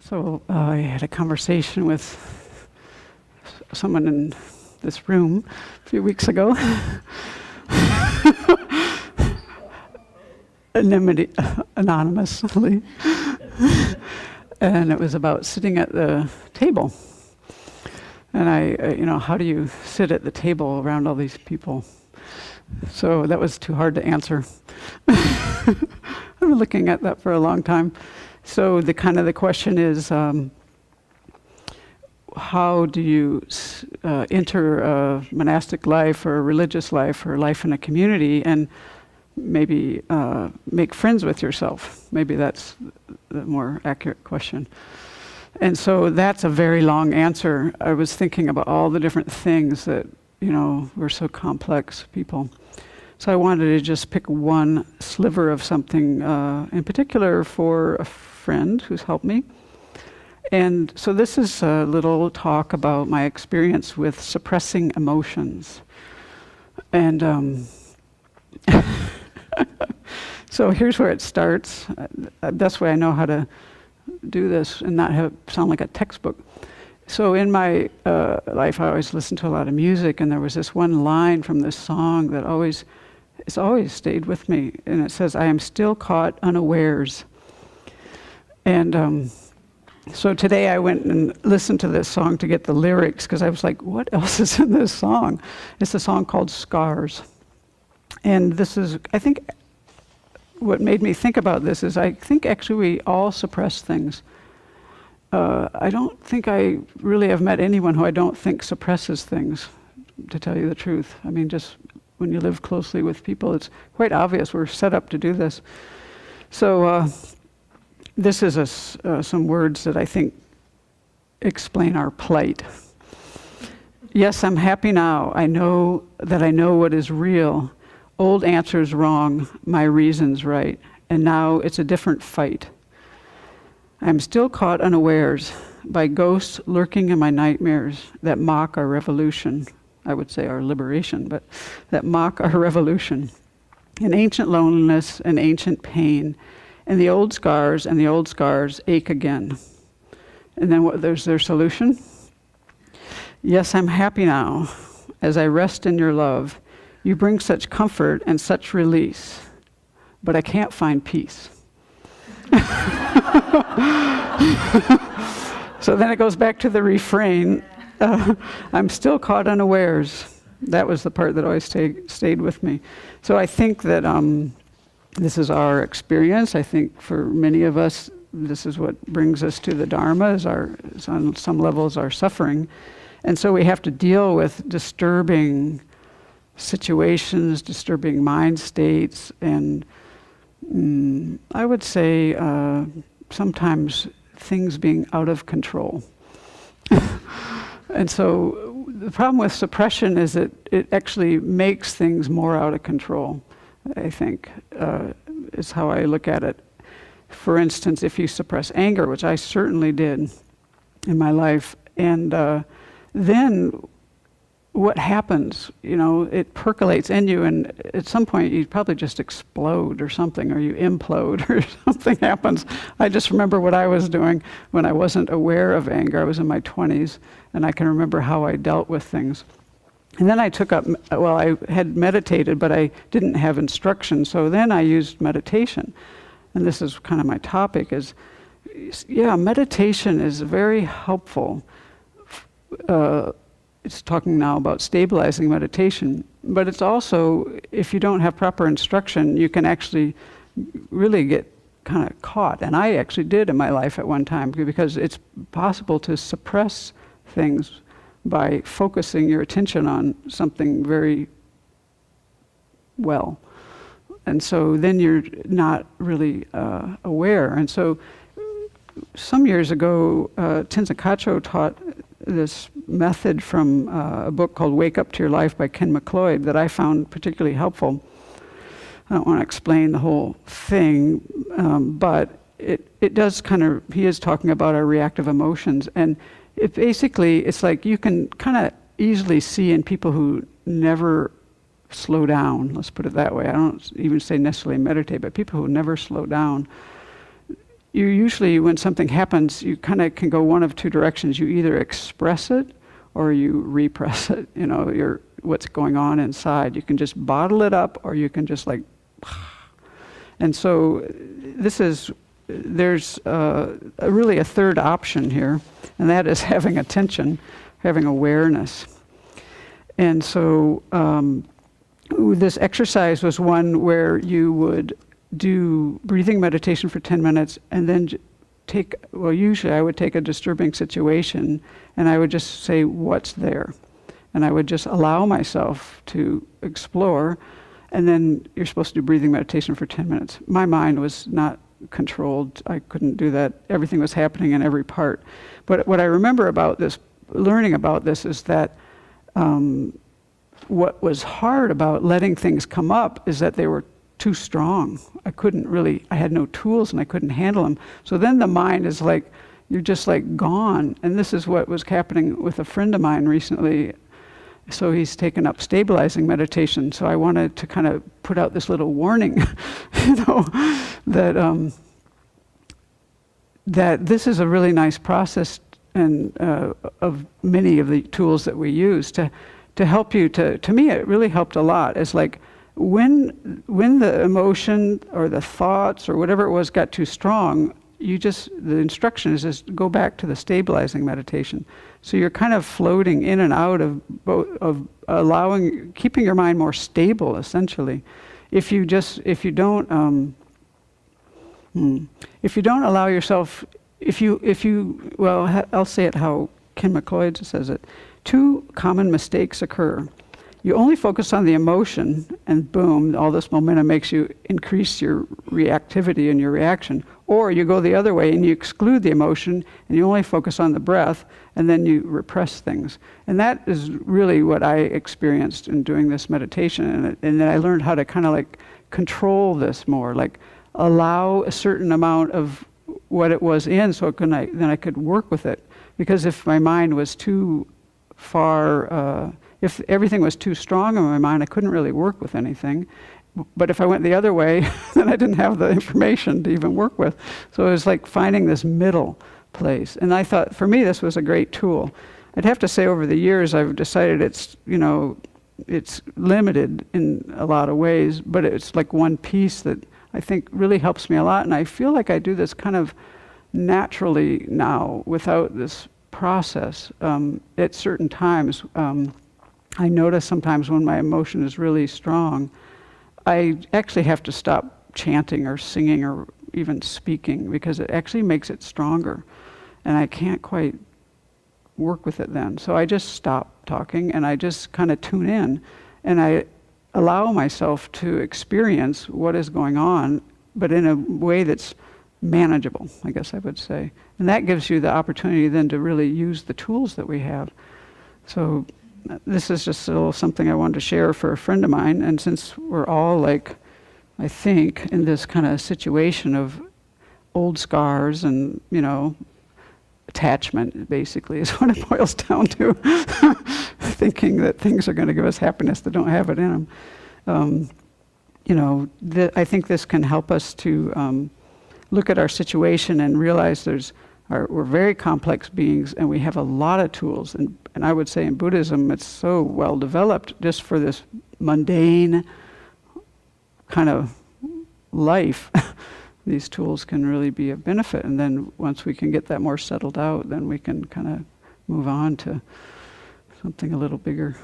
So I had a conversation with someone in this room a few weeks ago. Anonymously. And it was about sitting at the table. And how do you sit at the table around all these people? So that was too hard to answer. I've been looking at that for a long time. So the question is, how do you enter a monastic life or a religious life or life in a community and maybe make friends with yourself? Maybe that's the more accurate question. And so that's a very long answer. I was thinking about all the different things that, we're so complex people. So I wanted to just pick one sliver of something in particular for a friend who's helped me. And so this is a little talk about my experience with suppressing emotions. And so here's where it starts. That's why I know how to do this and not have it sound like a textbook. So in my life, I always listened to a lot of music, and there was this one line from this song that it's always stayed with me, and it says, "I am still caught unawares." And so today I went and listened to this song to get the lyrics, because I was like, what else is in this song? It's a song called Scars. And this is, I think, what made me think about this is I think actually we all suppress things. I don't think I really have met anyone who I don't think suppresses things, to tell you the truth. I mean, just when you live closely with people, it's quite obvious we're set up to do this. So this is some words that I think explain our plight. Yes, I'm happy now. I know what is real. Old answers wrong, my reasons right. And now it's a different fight. I'm still caught unawares by ghosts lurking in my nightmares that mock our revolution. I would say our liberation, but that mock our revolution. An ancient loneliness, an ancient pain, and the old scars ache again. And then there's their solution. Yes, I'm happy now, as I rest in your love. You bring such comfort and such release, but I can't find peace. So then it goes back to the refrain. I'm still caught unawares. That was the part that always stayed with me. So I think that this is our experience. I think for many of us, this is what brings us to the Dharma, on some levels, our suffering. And so we have to deal with disturbing situations, disturbing mind states, and I would say sometimes things being out of control. And so the problem with suppression is that it actually makes things more out of control, I think, is how I look at it. For instance, if you suppress anger, which I certainly did in my life, and then what happens, it percolates in you, and at some point you probably just explode or something, or you implode or something happens. I just remember what I was doing when I wasn't aware of anger. I was in my 20s, and I can remember how I dealt with things. And then I I had meditated, but I didn't have instruction, so then I used meditation. And this is kind of my topic, meditation is very helpful. It's talking now about stabilizing meditation, but it's also, if you don't have proper instruction, you can actually really get kind of caught. And I actually did in my life at one time, because it's possible to suppress things by focusing your attention on something very well. And so then you're not really aware. And so some years ago, Tenzin Kacho taught this method from a book called Wake Up to Your Life by Ken McLeod that I found particularly helpful. I don't want to explain the whole thing, but it does he is talking about our reactive emotions. And it's like you can kind of easily see in people who never slow down, let's put it that way. I don't even say necessarily meditate, but people who never slow down, you usually, when something happens, you kind of can go one of two directions. You either express it or you repress it, what's going on inside. You can just bottle it up, or you can just like, and so there's really a third option here, and that is having attention, having awareness. And so this exercise was one where you would do breathing meditation for 10 minutes and then usually I would take a disturbing situation and I would just say, what's there? And I would just allow myself to explore, and then you're supposed to do breathing meditation for 10 minutes. My mind was not controlled. I couldn't do that. Everything was happening in every part. But what I remember about this, learning about this, is that what was hard about letting things come up is that they were too strong. I had no tools and I couldn't handle them. So then the mind is like, you're just like gone. And this is what was happening with a friend of mine recently. So he's taken up stabilizing meditation. So I wanted to kind of put out this little warning, that this is a really nice process and of many of the tools that we use to help you. To me, it really helped a lot. It's like when the emotion or the thoughts or whatever it was got too strong, the instruction is just go back to the stabilizing meditation. So you're kind of floating in and out of keeping your mind more stable, essentially. If you don't allow yourself, I'll say it how Kim McLeod says it. Two common mistakes occur. You only focus on the emotion, and boom, all this momentum makes you increase your reactivity and your reaction. Or you go the other way and you exclude the emotion and you only focus on the breath, and then you repress things. And that is really what I experienced in doing this meditation. And then I learned how to kind of like control this more, like allow a certain amount of what it was in, so then I could work with it. Because if my mind was too far, if everything was too strong in my mind, I couldn't really work with anything. But if I went the other way, then I didn't have the information to even work with. So it was like finding this middle place. And I thought, for me, this was a great tool. I'd have to say over the years, I've decided it's limited in a lot of ways, but it's like one piece that I think really helps me a lot. And I feel like I do this kind of naturally now without this process. At certain times, I notice sometimes when my emotion is really strong, I actually have to stop chanting or singing or even speaking, because it actually makes it stronger. And I can't quite work with it then. So I just stop talking and I just kind of tune in and I allow myself to experience what is going on, but in a way that's manageable, I guess I would say. And that gives you the opportunity then to really use the tools that we have. So this is just a little something I wanted to share for a friend of mine. And since we're all like, I think, in this kind of situation of old scars and, attachment, basically, is what it boils down to. Thinking that things are going to give us happiness that don't have it in them. I think this can help us to look at our situation and realize we're very complex beings and we have a lot of tools. And I would say in Buddhism, it's so well developed just for this mundane kind of life. These tools can really be of benefit. And then once we can get that more settled out, then we can kind of move on to something a little bigger.